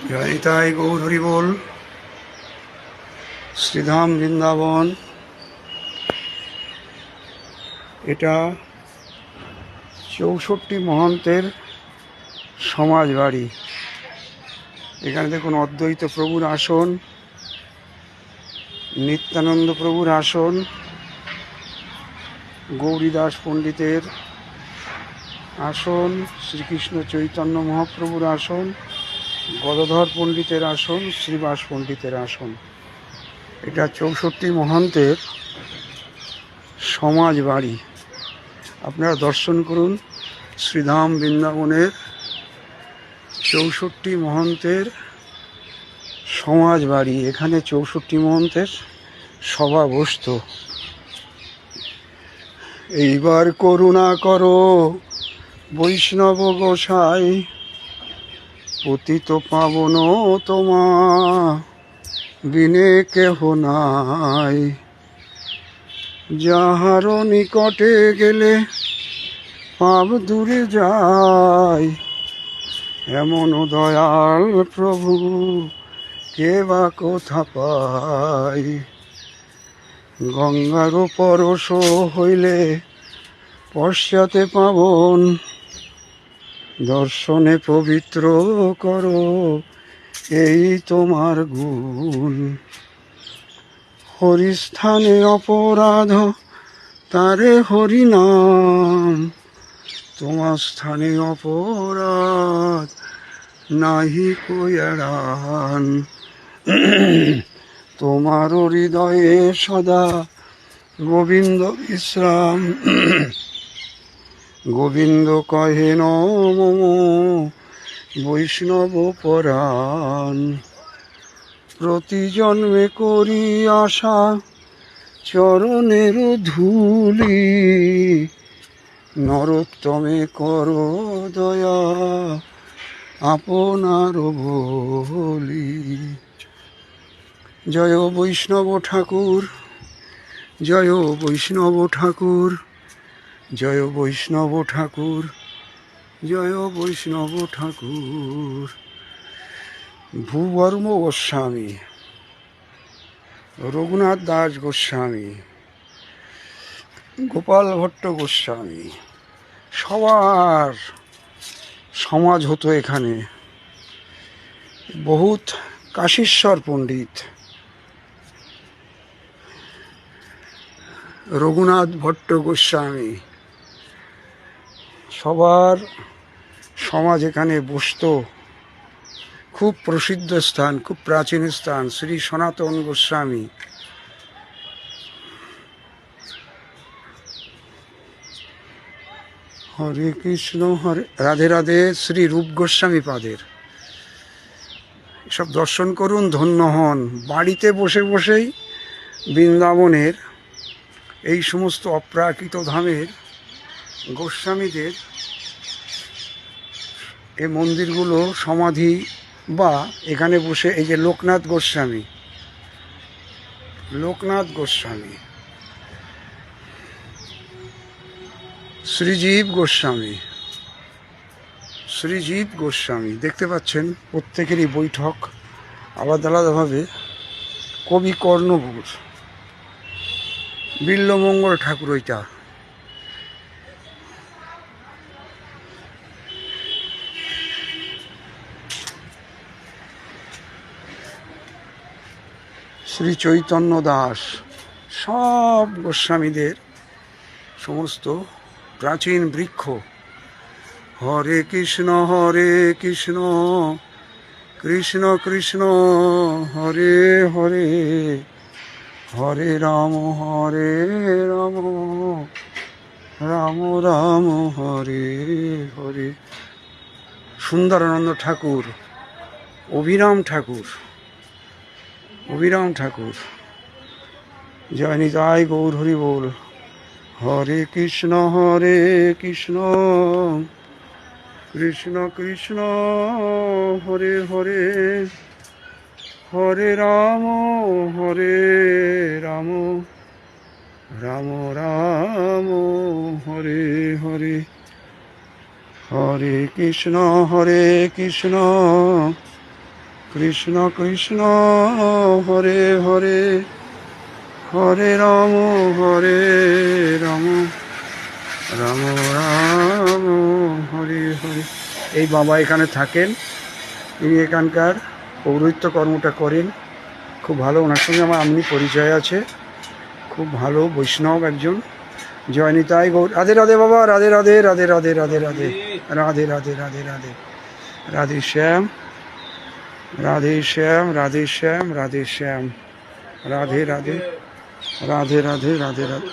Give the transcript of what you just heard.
জয় নিতাই গৌর হরি বল। শ্রীধাম বৃন্দাবন, এটা 64 মহন্তের সমাজ বাড়ি। এখানে দেখুন অদ্বৈত প্রভুর আসন, নিত্যানন্দ প্রভুর আসন, গৌরীদাস পণ্ডিতের আসন, শ্রীকৃষ্ণ চৈতন্য মহাপ্রভুর আসন, গদাধর পণ্ডিতের আসন, শ্রীবাস পণ্ডিতের আসন। এটা 64 মহন্তের সমাজ বাড়ি। আপনারা দর্শন করুন শ্রীধাম বৃন্দাবনের 64 মহন্তের সমাজ বাড়ি। এখানে 64 মহন্তের সভা বসত। এইবার করুণা করো বৈষ্ণব গোসাই, পতিত পাবন তোমা বিনে কেহ নাই। যাহার নিকটে গেলে পাপ দূরে যায়, এমন দয়াল প্রভু কে বা কোথা পাই। গঙ্গার পরশ হইলে পশ্চাতে পাবন, দর্শনে পবিত্র করো এই তোমার গুণ। হরিস্থানে অপরাধ তারে হরিনাম, তোমার স্থানে অপরাধ নাহি কয়ারান। তোমার হৃদয়ে সদা গোবিন্দ বিশ্রাম, গোবিন্দ কহে নম বৈষ্ণব পরাণ। প্রতি জন্মে করি আশা চরণের ধূলি, নরোত্তমে করো দয়া আপনার বলি। জয় বৈষ্ণব ঠাকুর, জয় বৈষ্ণব ঠাকুর, জয় বৈষ্ণব ঠাকুর, জয় বৈষ্ণব ঠাকুর। ভূবর্ম গোস্বামী, রঘুনাথ দাস গোস্বামী, গোপাল ভট্ট গোস্বামী, সবার সমাজ হতো এখানে। বহুত কাশীশ্বর পণ্ডিত, রঘুনাথ ভট্ট গোস্বামী, সবার সমাজ এখানে বসত। খুব প্রসিদ্ধ স্থান, খুব প্রাচীন স্থান। শ্রী সনাতন গোস্বামী, হরে কৃষ্ণ হরে রাধে রাধে, শ্রী রূপ গোস্বামী পাদের। এসব দর্শন করুন, ধন্য হন। বাড়িতে বসে বসেই বৃন্দাবনের এই সমস্ত অপ্রাকৃত ধামের গোস্বামীদের এই মন্দিরগুলো সমাধি, বা এখানে বসে এই যে লোকনাথ গোস্বামী, লোকনাথ গোস্বামী, শ্রীজীব গোস্বামী, শ্রীজীব গোস্বামী, দেখতে পাচ্ছেন প্রত্যেকেরই বৈঠক আলাদা আলাদাভাবে। কবি কর্ণপুর, বিল্লমঙ্গল ঠাকুর ওইটা। শ্রী চৈতন্য দাস, সব গোস্বামীদের সমস্ত প্রাচীন বৃক্ষ। হরে কৃষ্ণ কৃষ্ণ কৃষ্ণ হরে হরে, হরে রাম রাম রাম হরে হরে। সুন্দরানন্দ ঠাকুর, অভিরাম ঠাকুর, অভিরাম ঠাকুর। জয় নিতাই গৌর হরি বল। হরে কৃষ্ণ কৃষ্ণ কৃষ্ণ হরে হরে, হরে রাম রাম রাম হরে হরে। হরে কৃষ্ণ কৃষ্ণ কৃষ্ণ হরে হরে হরে রাম রাম রাম রাম হরে হরে। এই বাবা এখানে থাকেন, ইনি এখানকার পৌরোহিত্য কর্মটা করেন। খুব ভালো, ওনার সঙ্গে আমার এমনি পরিচয় আছে। খুব ভালো বৈষ্ণব একজন। জয় নিতাই গৌর। রাধে রাধে বাবা, রাধে রাধে রাধে রাধে রাধে রাধে রাধে রাধে রাধে রাধে রাধে শ্যাম, রাধে শ্যাম, রাধে শ্যাম, রাধে শ্যাম, রাধে রাধে রাধে রাধে রাধে রাধে।